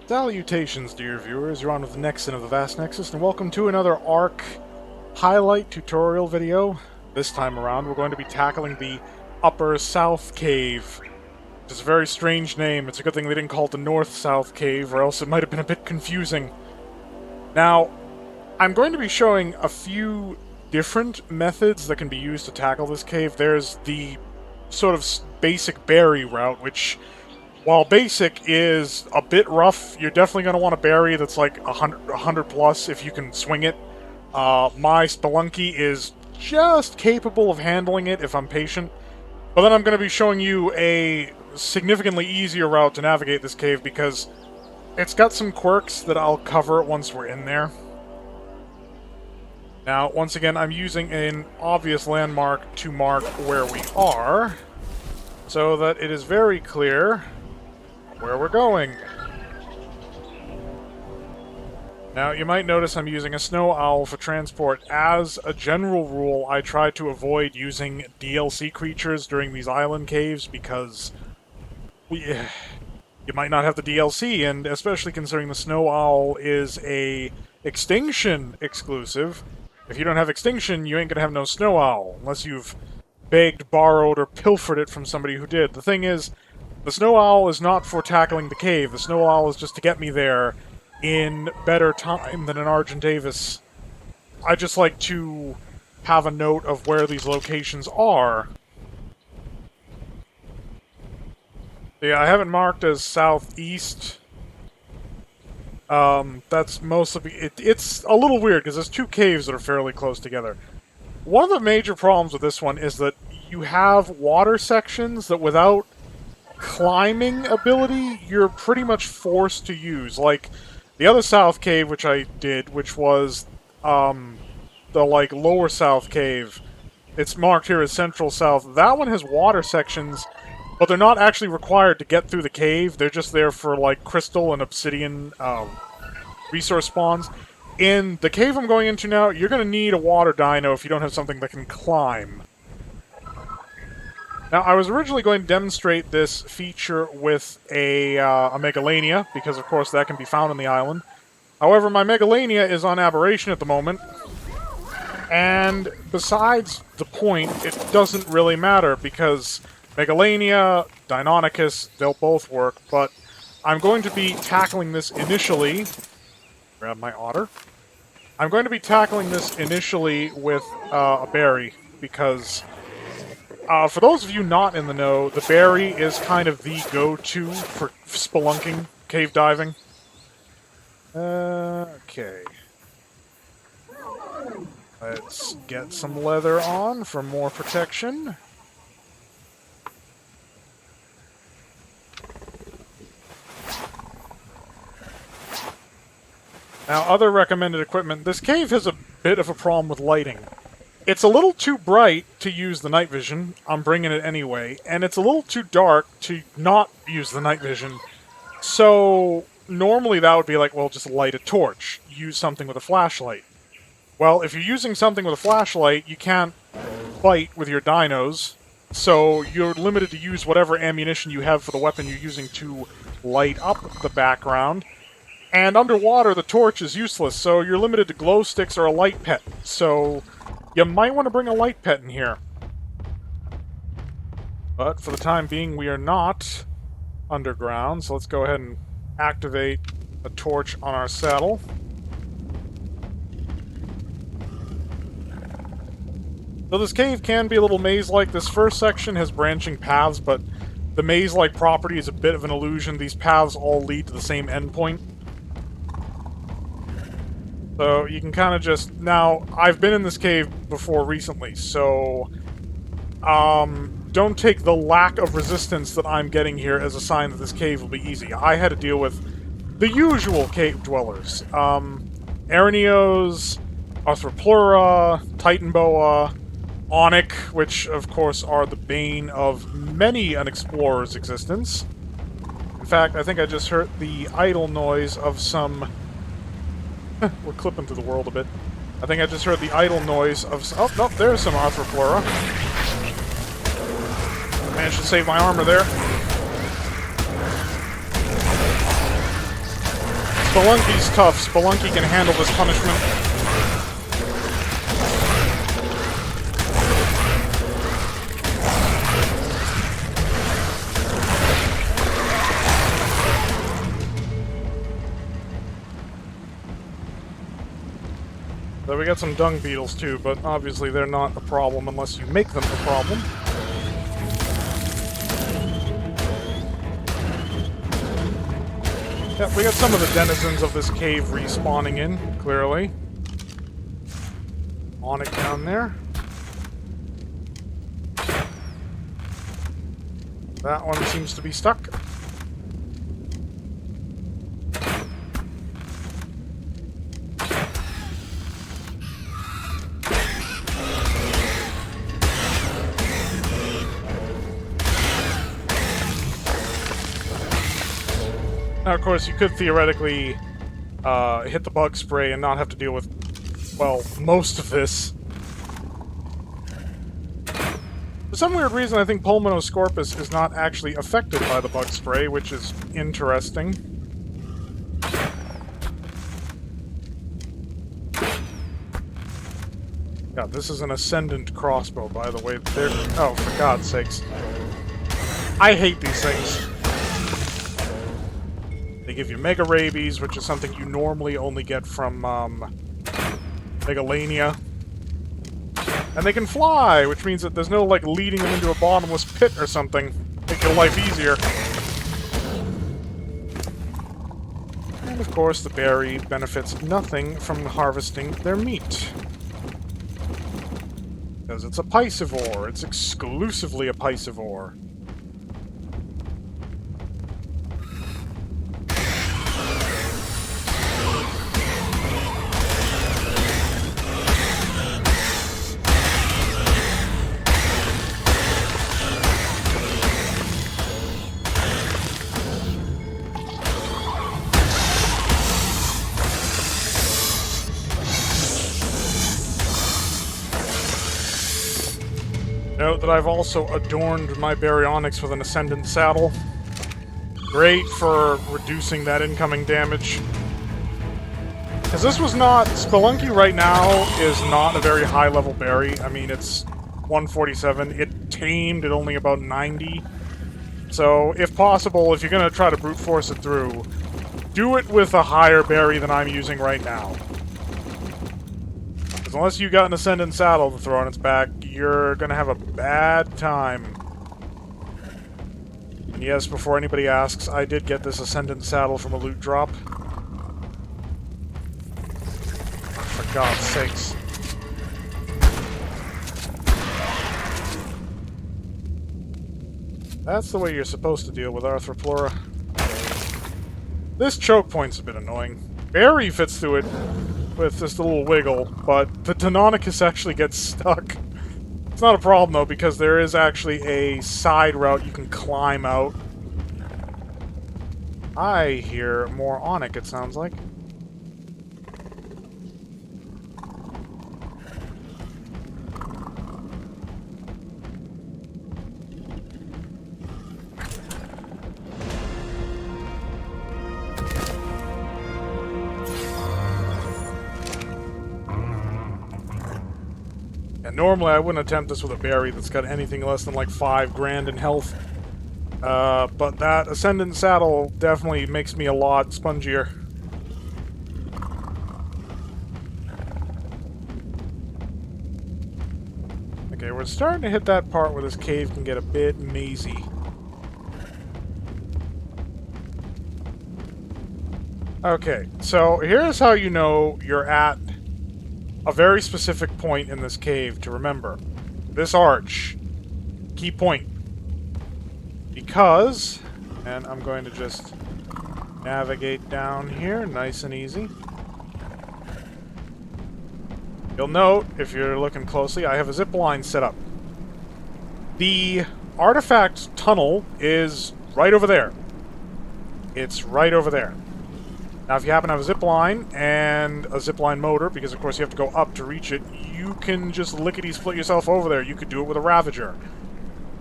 Salutations, dear viewers. You're on with the Nexon of the Vast Nexus, and welcome to another Ark highlight tutorial video. This time around, we're going to be tackling the Upper South Cave. It's a very strange name. It's a good thing they didn't call it the North-South Cave, or else it might have been a bit confusing. Now, I'm going to be showing a few different methods that can be used to tackle this cave. There's the sort of basic berry route, which, while basic is a bit rough, you're definitely going to want a berry that's like 100 plus if you can swing it. My Spelunky is just capable of handling it if I'm patient. But then I'm going to be showing you a significantly easier route to navigate this cave because it's got some quirks that I'll cover once we're in there. Now, once again, I'm using an obvious landmark to mark where we are, so that it is very clear where we're going. Now, you might notice I'm using a snow owl for transport. As a general rule, I try to avoid using DLC creatures during these island caves because you might not have the DLC, and especially considering the snow owl is a Extinction exclusive, if you don't have Extinction, you ain't gonna have no snow owl, unless you've begged, borrowed, or pilfered it from somebody who did. The thing is, the snow owl is not for tackling the cave. The snow owl is just to get me there in better time than an Argent Davis. I just like to have a note of where these locations are. Yeah, I have it marked as southeast. That's mostly... It's a little weird, because there's two caves that are fairly close together. One of the major problems with this one is that you have water sections that without climbing ability, you're pretty much forced to use. Like, the other south cave, which I did, which was, the, like, lower south cave. It's marked here as central south. That one has water sections, but they're not actually required to get through the cave. They're just there for, like, crystal and obsidian, resource spawns. In the cave I'm going into now, you're going to need a water dino if you don't have something that can climb. Now, I was originally going to demonstrate this feature with a Megalania, because of course that can be found on the island. However, my Megalania is on aberration at the moment, and besides the point, it doesn't really matter, because Megalania, Deinonychus, they'll both work, but I'm going to be tackling this initially... Grab my otter. I'm going to be tackling this initially with a berry, because for those of you not in the know, the berry is kind of the go-to for spelunking, cave diving. Okay. Let's get some leather on for more protection. Now, other recommended equipment. This cave has a bit of a problem with lighting. It's a little too bright to use the night vision. I'm bringing it anyway. And it's a little too dark to not use the night vision. So, normally that would be like, well, just light a torch. Use something with a flashlight. Well, if you're using something with a flashlight, you can't fight with your dinos. So, you're limited to use whatever ammunition you have for the weapon you're using to light up the background. And underwater, the torch is useless, so you're limited to glow sticks or a light pet. So, you might want to bring a light pet in here. But for the time being, we are not underground, so let's go ahead and activate a torch on our saddle. So this cave can be a little maze-like. This first section has branching paths, but the maze-like property is a bit of an illusion. These paths all lead to the same endpoint. So, you can kind of just... Now, I've been in this cave before recently, so... don't take the lack of resistance that I'm getting here as a sign that this cave will be easy. I had to deal with the usual cave dwellers. Araneos, Arthroplura, Titan Boa, Onyx, which, of course, are the bane of many an explorer's existence. In fact, I think I just heard the idle noise of some... We're clipping through the world a bit. I think I just heard the idle noise of... Oh, no, there's some Arthroplura. Managed to save my armor there. Spelunky's tough. Spelunky can handle this punishment. So we got some dung beetles too, but obviously they're not a problem unless you make them a problem. Yep, we got some of the denizens of this cave respawning in, clearly. On it down there. That one seems to be stuck. Now, of course, you could theoretically hit the bug spray and not have to deal with, well, most of this. For some weird reason, I think Pulmonoscorpus is not actually affected by the bug spray, which is interesting. God, this is an Ascendant crossbow, by the way. Oh, for God's sakes. I hate these things. They give you Mega Rabies, which is something you normally only get from, Megalania. And they can fly, which means that there's no, like, leading them into a bottomless pit or something. Make your life easier. And, of course, the berry benefits nothing from harvesting their meat. Because it's a piscivore. It's exclusively a piscivore. Note that I've also adorned my baryonyx with an Ascendant saddle. Great for reducing that incoming damage. Because this was not... Spelunky right now is not a very high-level berry. I mean, it's 147. It tamed at only about 90. So, if possible, if you're going to try to brute force it through, do it with a higher berry than I'm using right now. Unless you got an Ascendant saddle to throw on its back, you're gonna have a bad time. And yes, before anybody asks, I did get this Ascendant saddle from a loot drop. For God's sakes. That's the way you're supposed to deal with Arthroplura. This choke point's a bit annoying. Barry fits through it with just a little wiggle, but the Deinonychus actually gets stuck. It's not a problem, though, because there is actually a side route you can climb out. I hear more Onyx, it sounds like. Normally, I wouldn't attempt this with a berry that's got anything less than like 5 grand in health. But that Ascendant saddle definitely makes me a lot spongier. Okay, we're starting to hit that part where this cave can get a bit mazy. Okay, so here's how you know you're at a very specific point in this cave to remember. This arch. Key point. Because, and I'm going to just navigate down here, nice and easy. You'll note, if you're looking closely, I have a zip line set up. The artifact tunnel is right over there. It's right over there. Now, if you happen to have a zipline and a zipline motor, because of course you have to go up to reach it, you can just lickety-split yourself over there. You could do it with a Ravager.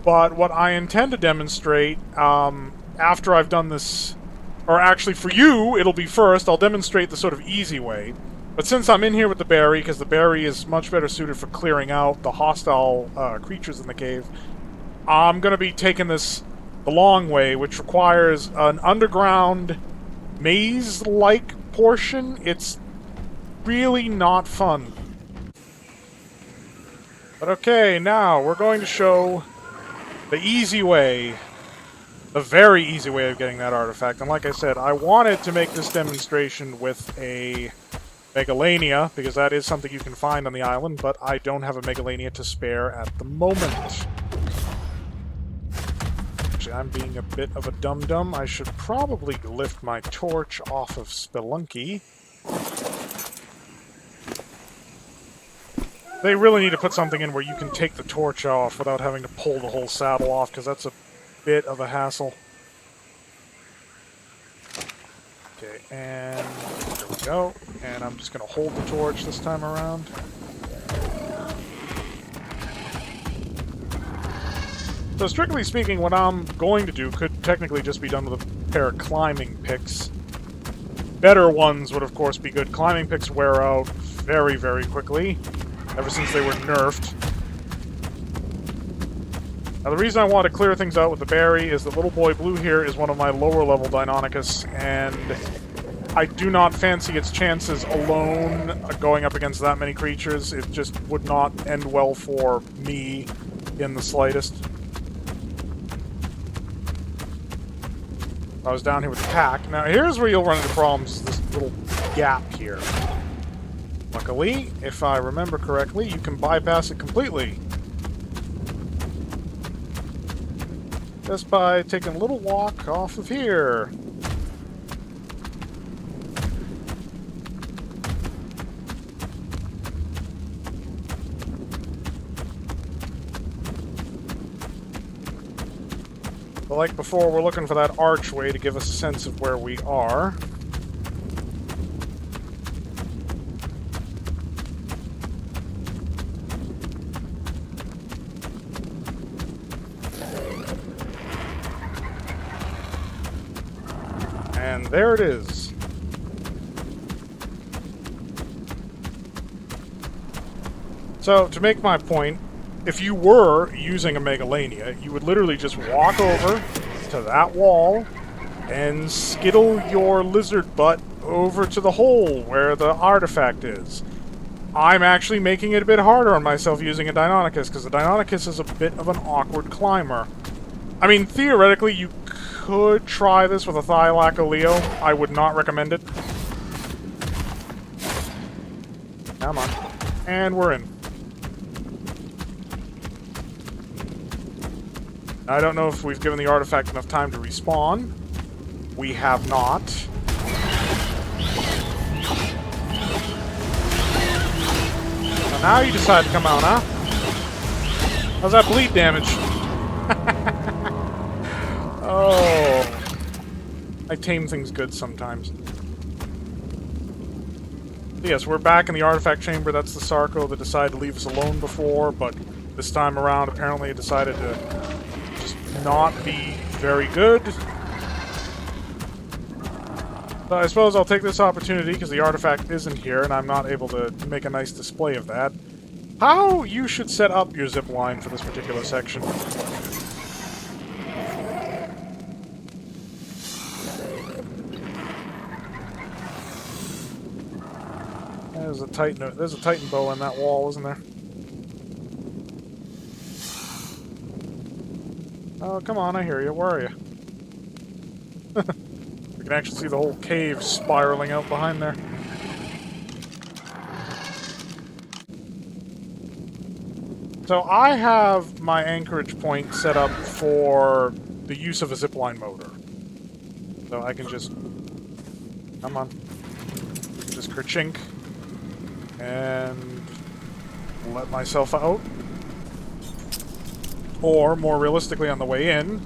But what I intend to demonstrate, after I've done this Or actually, for you, it'll be first. I'll demonstrate the sort of easy way. But since I'm in here with the berry, because the berry is much better suited for clearing out the hostile creatures in the cave, I'm going to be taking this the long way, which requires an underground maze-like portion. It's really not fun. But okay, now we're going to show the easy way. The very easy way of getting that artifact. And like I said, I wanted to make this demonstration with a Megalania, because that is something you can find on the island, but I don't have a Megalania to spare at the moment. Actually, I'm being a bit of a dum-dum. I should probably lift my torch off of Spelunky. They really need to put something in where you can take the torch off without having to pull the whole saddle off, because that's a bit of a hassle. Okay, and there we go. And I'm just going to hold the torch this time around. So strictly speaking, what I'm going to do could technically just be done with a pair of climbing picks. Better ones would of course be good. Climbing picks wear out very, very quickly, ever since they were nerfed. Now the reason I want to clear things out with the berry is that Little Boy Blue here is one of my lower level Deinonychus, and I do not fancy its chances alone going up against that many creatures. It just would not end well for me in the slightest. I was down here with the pack. Now here's where you'll run into problems, this little gap here. Luckily, if I remember correctly, you can bypass it completely. Just by taking a little walk off of here. But like before, we're looking for that archway to give us a sense of where we are. And there it is. So, to make my point, if you were using a Megalania, you would literally just walk over to that wall and skittle your lizard butt over to the hole where the artifact is. I'm actually making it a bit harder on myself using a Deinonychus, because the Deinonychus is a bit of an awkward climber. I mean, theoretically, you could try this with a Thylacoleo. I would not recommend it. Come on. And we're in. I don't know if we've given the artifact enough time to respawn. We have not. So now you decide to come out, huh? How's that bleed damage? Oh. I tame things good sometimes. Yes, we're back in the artifact chamber. That's the Sarco that decided to leave us alone before, but this time around apparently it decided to just not be very good. So I suppose I'll take this opportunity, because the artifact isn't here and I'm not able to make a nice display of that. How you should set up your zip line for this particular section. There's a Titan bow in that wall, isn't there? Oh, come on, I hear you. Where are you? We can actually see the whole cave spiraling out behind there. So I have my anchorage point set up for the use of a zipline motor. So I can just... Come on. Just kerchink. And let myself out. Or, more realistically, on the way in...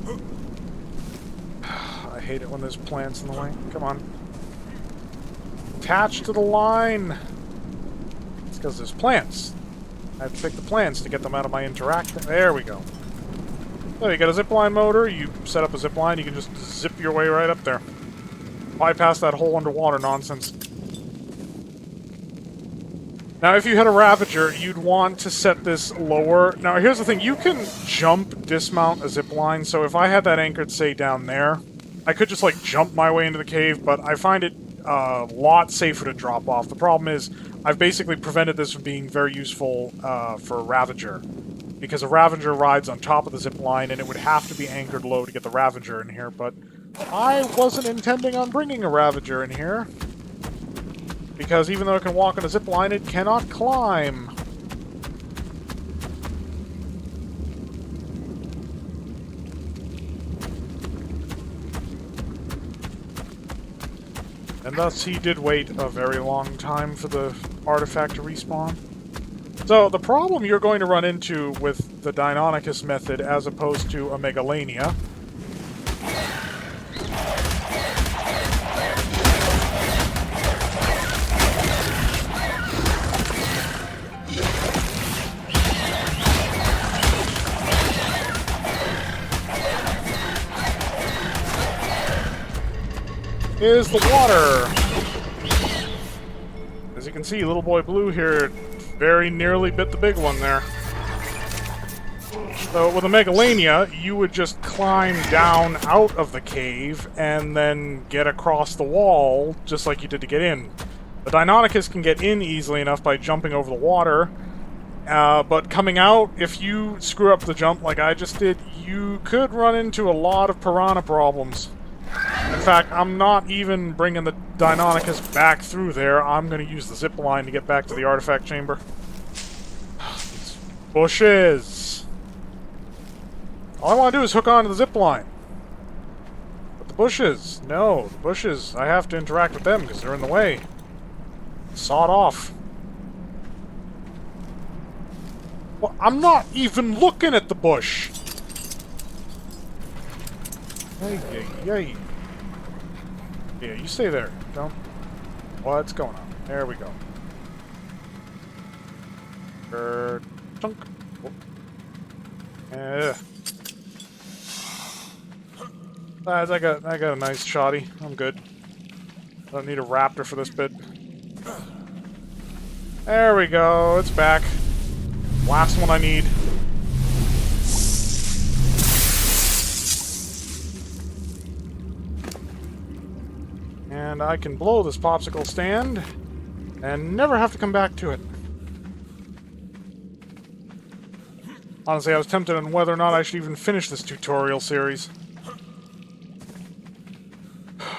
I hate it when there's plants in the way. Come on. Attach to the line! It's because there's plants. I have to pick the plants to get them out of my interaction. There we go. So you got a zipline motor, you set up a zipline, you can just zip your way right up there. bypass that whole underwater nonsense. Now, if you had a Ravager, you'd want to set this lower. Now, here's the thing. You can jump, dismount a zipline, so if I had that anchored, say, down there, I could just, like, jump my way into the cave, but I find it a lot safer to drop off. The problem is, I've basically prevented this from being very useful for a Ravager, because a Ravager rides on top of the zipline, and it would have to be anchored low to get the Ravager in here, but I wasn't intending on bringing a Ravager in here. Because even though it can walk on a zipline, it cannot climb. And thus he did wait a very long time for the artifact to respawn. So the problem you're going to run into with the Deinonychus method as opposed to a Megalania is the water. As you can see, little boy Blue here very nearly bit the big one there. So with a Megalania, you would just climb down out of the cave and then get across the wall, just like you did to get in. The Deinonychus can get in easily enough by jumping over the water, but coming out, if you screw up the jump like I just did, you could run into a lot of piranha problems. In fact, I'm not even bringing the Deinonychus back through there. I'm going to use the zip line to get back to the artifact chamber. These bushes. All I want to do is hook onto the zip line. But the bushes, no, the bushes, I have to interact with them because they're in the way. Sawed off. Well, I'm not even looking at the bush. Hey. Yeah, you stay there. Don't. What's going on? There we go. Chunk. I got a nice shoddy. I'm good. I don't need a raptor for this bit. There we go. It's back. Last one I need. And I can blow this popsicle stand and never have to come back to it. Honestly, I was tempted on whether or not I should even finish this tutorial series.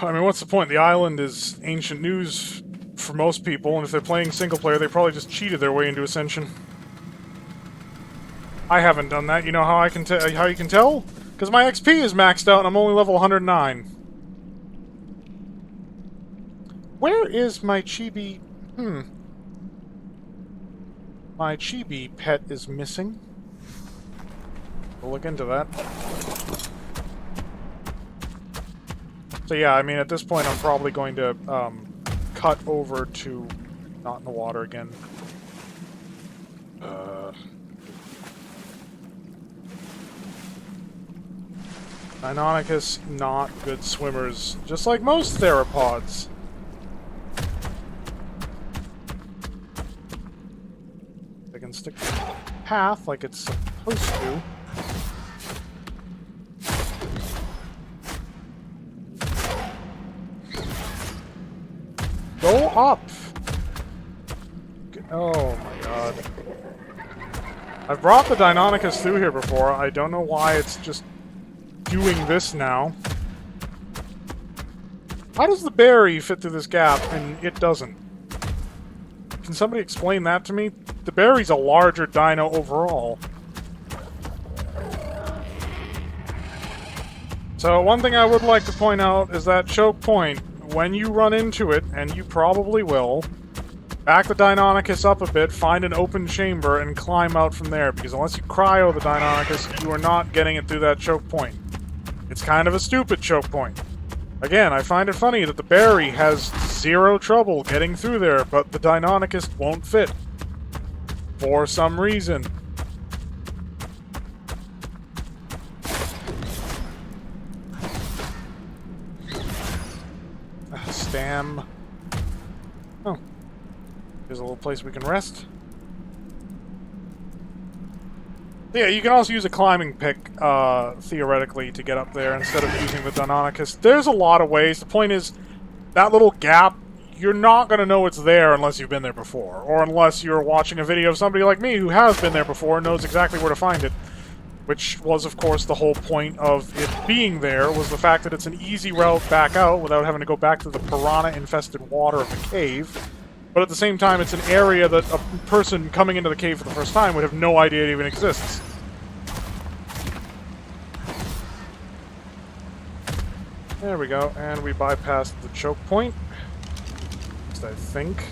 I mean, what's the point? The island is ancient news for most people, and if they're playing single player, they probably just cheated their way into Ascension. I haven't done that. You know how I can how you can tell? Because my XP is maxed out and I'm only level 109. Where is my chibi? My chibi pet is missing. We'll look into that. So yeah, I mean, at this point I'm probably going to cut over to not in the water again. Deinonychus, not good swimmers, just like most theropods. They can stick to the path like it's supposed to. Go up! Oh my god. I've brought the Deinonychus through here before. I don't know why it's just doing this now. How does the berry fit through this gap and it doesn't? Can somebody explain that to me? The berry's a larger dino overall. So one thing I would like to point out is that choke point, when you run into it, and you probably will, back the Deinonychus up a bit, find an open chamber, and climb out from there, because unless you cryo the Deinonychus, you are not getting it through that choke point. It's kind of a stupid choke point. Again, I find it funny that the berry has zero trouble getting through there, but the Deinonychus won't fit. For some reason. Stam. Oh. Here's a little place we can rest. Yeah, you can also use a climbing pick, theoretically, to get up there instead of using the Deinonychus. There's a lot of ways. The point is, that little gap, you're not going to know it's there unless you've been there before. Or unless you're watching a video of somebody like me who has been there before and knows exactly where to find it. Which was, of course, the whole point of it being there, was the fact that it's an easy route back out without having to go back to the piranha-infested water of the cave. But at the same time, it's an area that a person coming into the cave for the first time would have no idea it even exists. There we go, and we bypassed the choke point. At least I think.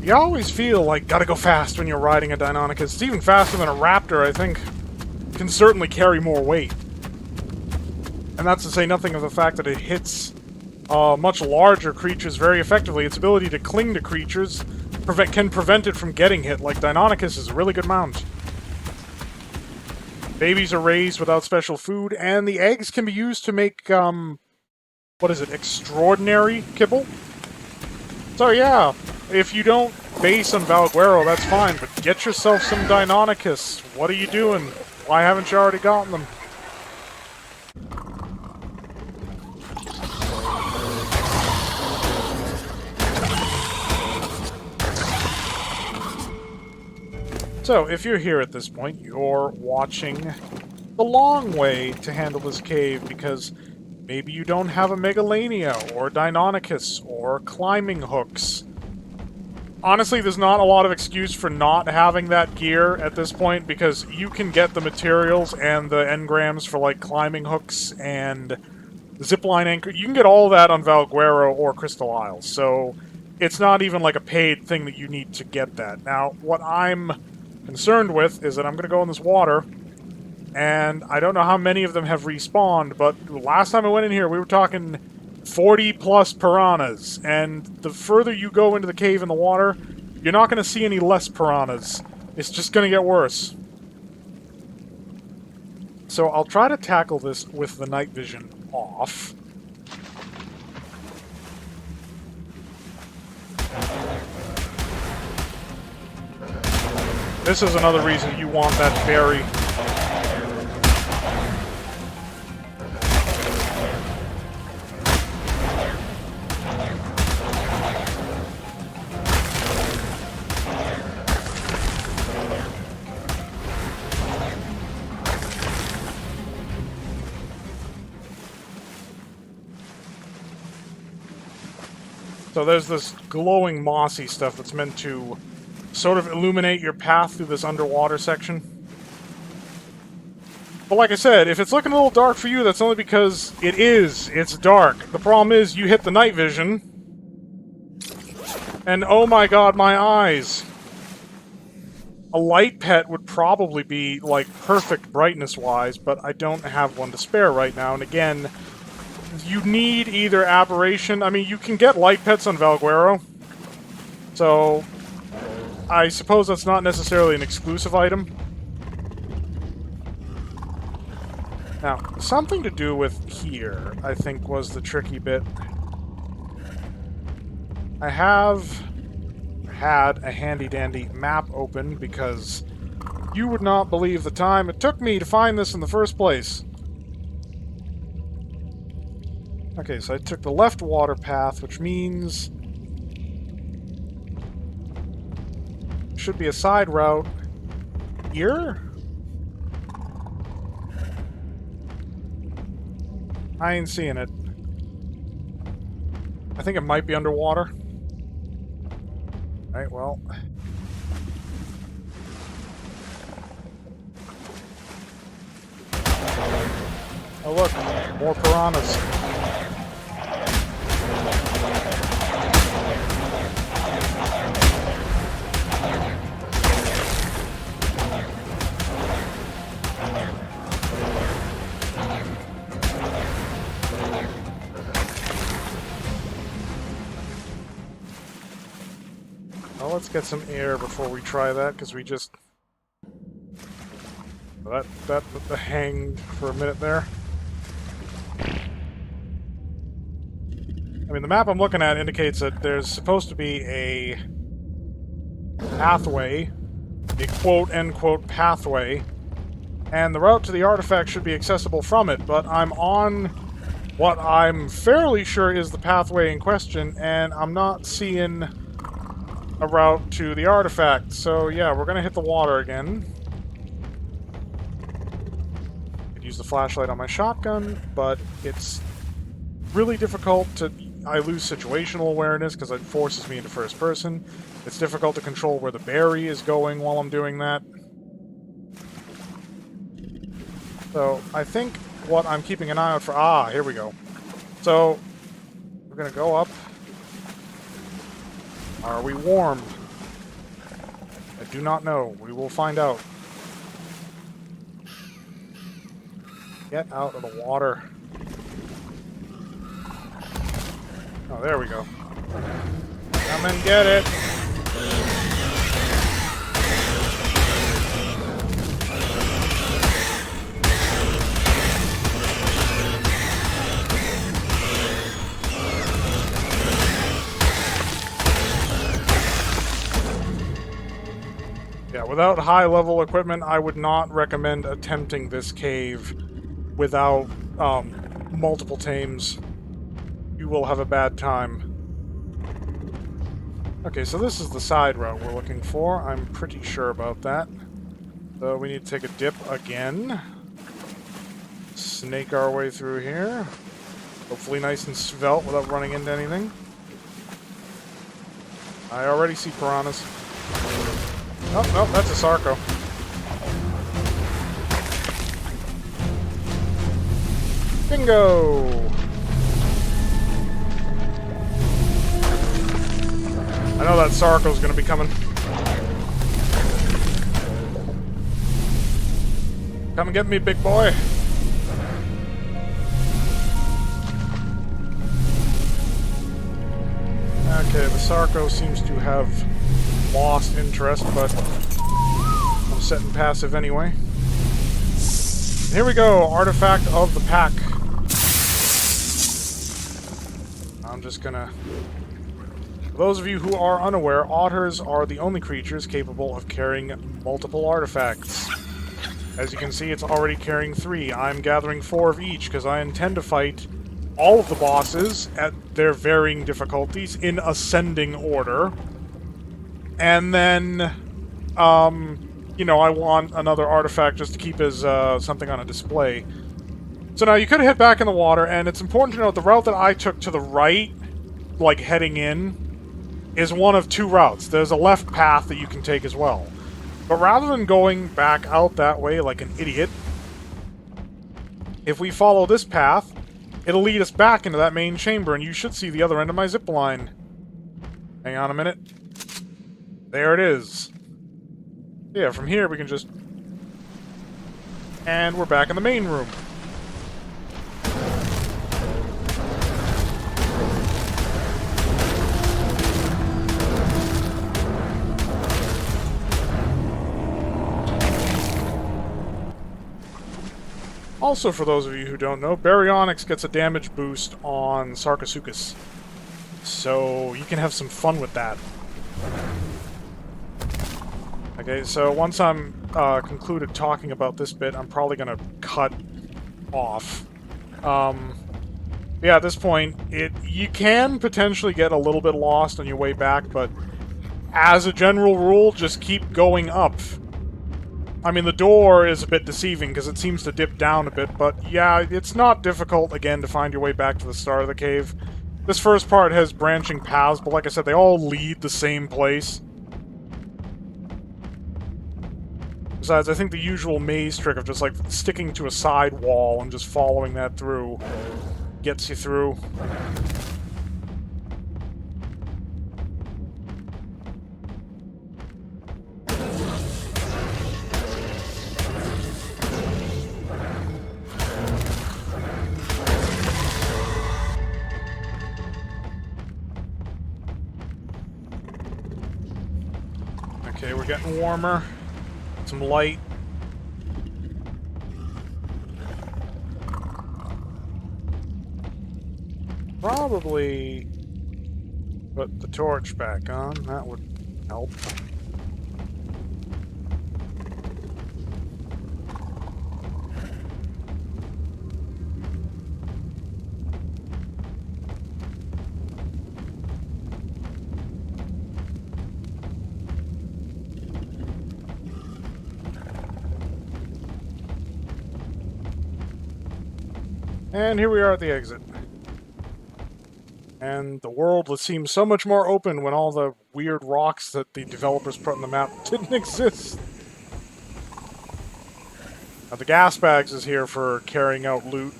You always feel like gotta go fast when you're riding a Deinonychus. It's even faster than a raptor, I think. It can certainly carry more weight. And that's to say nothing of the fact that it hits much larger creatures very effectively. Its ability to cling to creatures can prevent it from getting hit, like Deinonychus is a really good mount. Babies are raised without special food, and the eggs can be used to make, what is it, extraordinary kibble? So yeah, if you don't base on Valguero, that's fine, but get yourself some Deinonychus. What are you doing? Why haven't you already gotten them? So, if you're here at this point, you're watching the long way to handle this cave, because maybe you don't have a Megalania, or Deinonychus, or climbing hooks. Honestly, there's not a lot of excuse for not having that gear at this point, because you can get the materials and the engrams for, like, climbing hooks and zipline anchor. You can get all that on Valguero or Crystal Isles, so it's not even like a paid thing that you need to get that. Now, what I'm concerned with is that I'm going to go in this water, and I don't know how many of them have respawned, but last time I went in here, we were talking 40-plus piranhas, and the further you go into the cave in the water, you're not going to see any less piranhas. It's just going to get worse. So I'll try to tackle this with the night vision off. This is another reason you want that berry. So there's this glowing mossy stuff that's meant to sort of illuminate your path through this underwater section. But like I said, if it's looking a little dark for you, that's only because it is. It's dark. The problem is you hit the night vision, and oh my god, my eyes. A light pet would probably be, like, perfect brightness-wise, but I don't have one to spare right now, and again, you need either aberration. I mean, you can get light pets on Valguero, so I suppose that's not necessarily an exclusive item. Now, something to do with here, I think, was the tricky bit. I have had a handy-dandy map open because you would not believe the time it took me to find this in the first place. Okay, so I took the left water path, which means should be a side route here? I ain't seeing it. I think it might be underwater. Alright, well. Oh look, more piranhas. let's get some air before we try that, because we just... That hanged for a minute there. I mean, the map I'm looking at indicates that there's supposed to be a pathway, a quote-unquote pathway, and the route to the artifact should be accessible from it, but I'm on what I'm fairly sure is the pathway in question, and I'm not seeing a route to the artifact. So yeah, we're gonna hit the water again. Could use the flashlight on my shotgun, but it's really difficult to... I lose situational awareness because it forces me into first person. It's difficult to control where the berry is going while I'm doing that. So I think what I'm keeping an eye out for... Ah, here we go. So we're gonna go up. Are we warm? I do not know. We will find out. Get out of the water. Oh, there we go. Come and get it! Yeah, without high-level equipment, I would not recommend attempting this cave without multiple tames. You will have a bad time. Okay, so this is the side route we're looking for. I'm pretty sure about that. So we need to take a dip again. Snake our way through here. Hopefully nice and svelte without running into anything. I already see piranhas. Oh, no, that's a Sarco. Bingo! I know that Sarco's gonna be coming. Come and get me, big boy. Okay, the Sarco seems to have lost interest, but I'm setting passive anyway. Here we go, Artifact of the Pack. I'm just gonna... For those of you who are unaware, otters are the only creatures capable of carrying multiple artifacts. As you can see, it's already carrying 3. I'm gathering 4 of each, because I intend to fight all of the bosses at their varying difficulties in ascending order. And then, you know, I want another artifact just to keep as something on a display. So now you could head back in the water, and it's important to note the route that I took to the right, like heading in, is one of 2 routes. There's a left path that you can take as well. But rather than going back out that way like an idiot, if we follow this path, it'll lead us back into that main chamber, and you should see the other end of my zip line. Hang on a minute. There it is. Yeah, from here we can just... And we're back in the main room. Also, for those of you who don't know, Baryonyx gets a damage boost on Sarcosuchus. So you can have some fun with that. Okay, so once I'm concluded talking about this bit, I'm probably going to cut off. Yeah, at this point, you can potentially get a little bit lost on your way back, but as a general rule, just keep going up. I mean, the door is a bit deceiving because it seems to dip down a bit, but yeah, it's not difficult, again, to find your way back to the start of the cave. This first part has branching paths, but like I said, they all lead the same place. Besides, I think the usual maze trick of just, like, sticking to a side wall and just following that through gets you through. getting warmer. Some light. Probably put the torch back on. That would help. And here we are at the exit. And the world would seem so much more open when all the weird rocks that the developers put on the map didn't exist. Now, the gas bags is here for carrying out loot.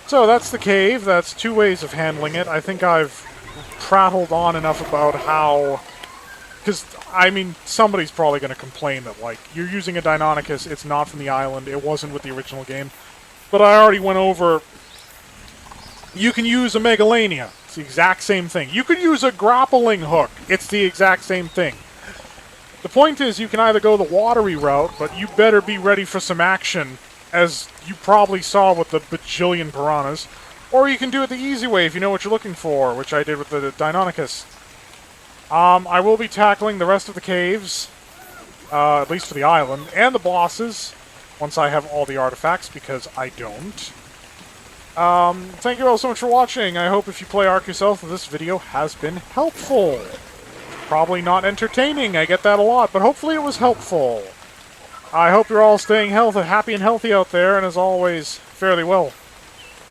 So that's the cave. That's two ways of handling it. I think I've prattled on enough about how... Because, I mean, somebody's probably going to complain that, like, you're using a Deinonychus, it's not from the island, it wasn't with the original game. But I already went over... You can use a Megalania. It's the exact same thing. You could use a grappling hook. It's the exact same thing. The point is, you can either go the watery route, but you better be ready for some action, as you probably saw with the bajillion piranhas, or you can do it the easy way if you know what you're looking for, which I did with the Deinonychus. I will be tackling the rest of the caves, at least for the island, and the bosses, once I have all the artifacts, because I don't. Thank you all so much for watching. I hope if you play Ark yourself, that this video has been helpful. Probably not entertaining, I get that a lot, but hopefully it was helpful. I hope you're all staying happy and healthy out there, and as always, fairly well.